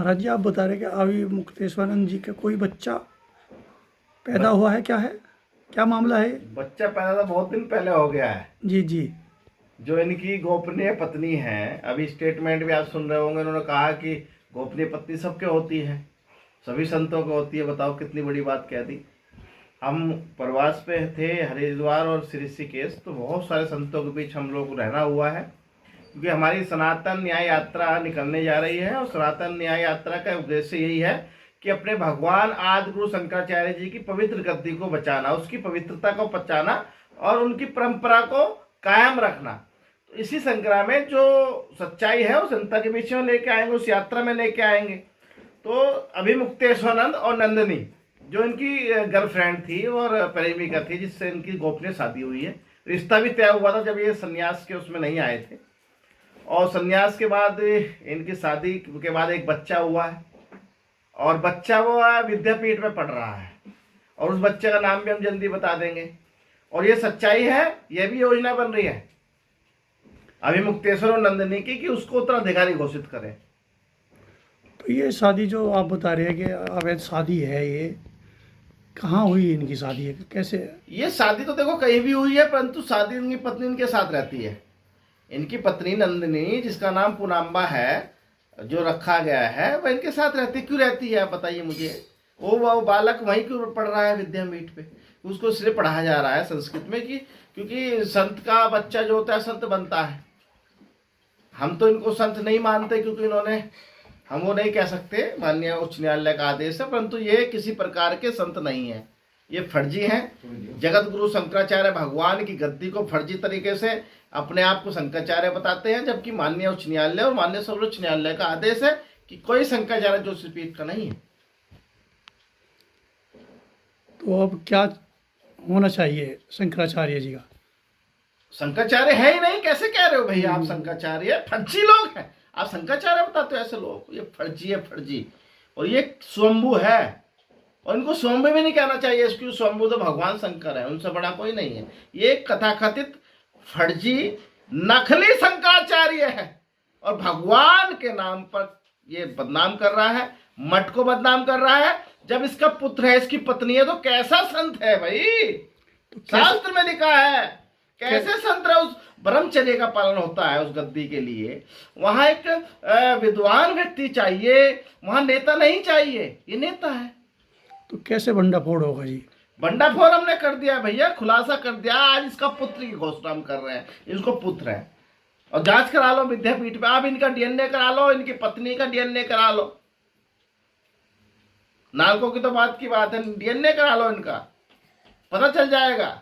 महाराज जी, आप बता रहे कि अभी मुक्तेश्वरानंद जी का कोई बच्चा पैदा हुआ है, क्या है, क्या मामला है? बच्चा पैदा तो बहुत दिन पहले हो गया है। जी जी। जो इनकी गोपनीय पत्नी है, अभी स्टेटमेंट भी आप सुन रहे होंगे, उन्होंने कहा कि गोपनीय पत्नी सबके होती है, सभी संतों को होती है। बताओ कितनी बड़ी बात कह दी। हम प्रवास पे थे हरिद्वार और ऋषिकेश, तो बहुत सारे संतों के बीच हम लोग रहना हुआ है, क्योंकि हमारी सनातन न्याय यात्रा निकलने जा रही है। और सनातन न्याय यात्रा का उद्देश्य यही है कि अपने भगवान आदि गुरु शंकराचार्य जी की पवित्र गद्दी को बचाना, उसकी पवित्रता को बचाना और उनकी परंपरा को कायम रखना। तो इसी संग्राम में जो सच्चाई है उस जनता के बीच में लेके आएंगे, उस यात्रा में लेके आएंगे। तो अभी मुक्तेश्वरानंद और नंदिनी, जो इनकी गर्लफ्रेंड थी और प्रेमिका थी, जिससे इनकी गोपनीय शादी हुई है, रिश्ता भी तय हुआ था जब ये सन्यास के उसमें नहीं आए थे। और सन्यास के बाद इनकी शादी के बाद एक बच्चा हुआ है, और बच्चा वो विद्यापीठ में पढ़ रहा है, और उस बच्चे का नाम भी हम जल्दी बता देंगे। और ये सच्चाई है, ये भी योजना बन रही है अभी मुक्तेश्वर और नंदिनी की कि उसको उत्तराधिकारी घोषित करें। तो ये शादी जो आप बता रहे हैं कि अवैध शादी है, ये कहाँ हुई इनकी शादी है, कैसे? ये शादी तो देखो कहीं भी हुई है, परंतु शादी इनकी पत्नी इनके साथ रहती है। इनकी पत्नी नंदिनी, जिसका नाम पुनाम्बा है, जो रखा गया है, वह इनके साथ रहती। क्यों रहती है आप बताइए मुझे? वो बालक वहीं क्यों पढ़ रहा है विद्यापीठ पे? उसको इसलिए पढ़ाया जा रहा है संस्कृत में कि क्योंकि संत का बच्चा जो होता है संत बनता है। हम तो इनको संत नहीं मानते, क्योंकि इन्होंने, हम वो नहीं कह सकते, माननीय उच्च न्यायालय का आदेश है, परंतु ये किसी प्रकार के संत नहीं है, ये फर्जी हैं। जगत गुरु शंकराचार्य भगवान की गद्दी को फर्जी तरीके से अपने आप को शंकराचार्य बताते हैं, जबकि माननीय उच्च न्यायालय और माननीय सर्वोच्च न्यायालय का आदेश है कि कोई शंकराचार्य ज्योतिषपीठ का नहीं है। तो अब क्या होना चाहिए शंकराचार्य जी का? शंकराचार्य है ही नहीं, कैसे कह रहे हो भैया आप? शंकराचार्य फर्जी लोग हैं, आप शंकराचार्य बताते हो ऐसे लोग? ये फर्जी है, फर्जी। और ये स्वयंभू है, और इनको स्वयंभू भी नहीं कहना चाहिए, इसकी स्वयंभू तो भगवान शंकर है, उनसे बड़ा कोई नहीं है। ये कथाकथित फर्जी नकली शंकराचार्य है, और भगवान के नाम पर ये बदनाम कर रहा है, मठ को बदनाम कर रहा है। जब इसका पुत्र है, इसकी पत्नी है, तो कैसा संत है भाई? तो शास्त्र में लिखा है कैसे संत है, उस ब्रह्मचर्य का पालन होता है उस गद्दी के लिए। वहां एक विद्वान व्यक्ति चाहिए, वहां नेता नहीं चाहिए। ये नेता है। तो कैसे भंडाफोड़ होगा जी? भंडाफोड़ हमने कर दिया भैया, खुलासा कर दिया। आज इसका पुत्र की घोषणा हम कर रहे हैं, इसको पुत्र है। और जांच करा लो विद्यापीठ में, आप इनका डीएनए करा लो, इनकी पत्नी का डीएनए करा लो। नालकों की तो बात की बात है, डीएनए करा लो, इनका पता चल जाएगा।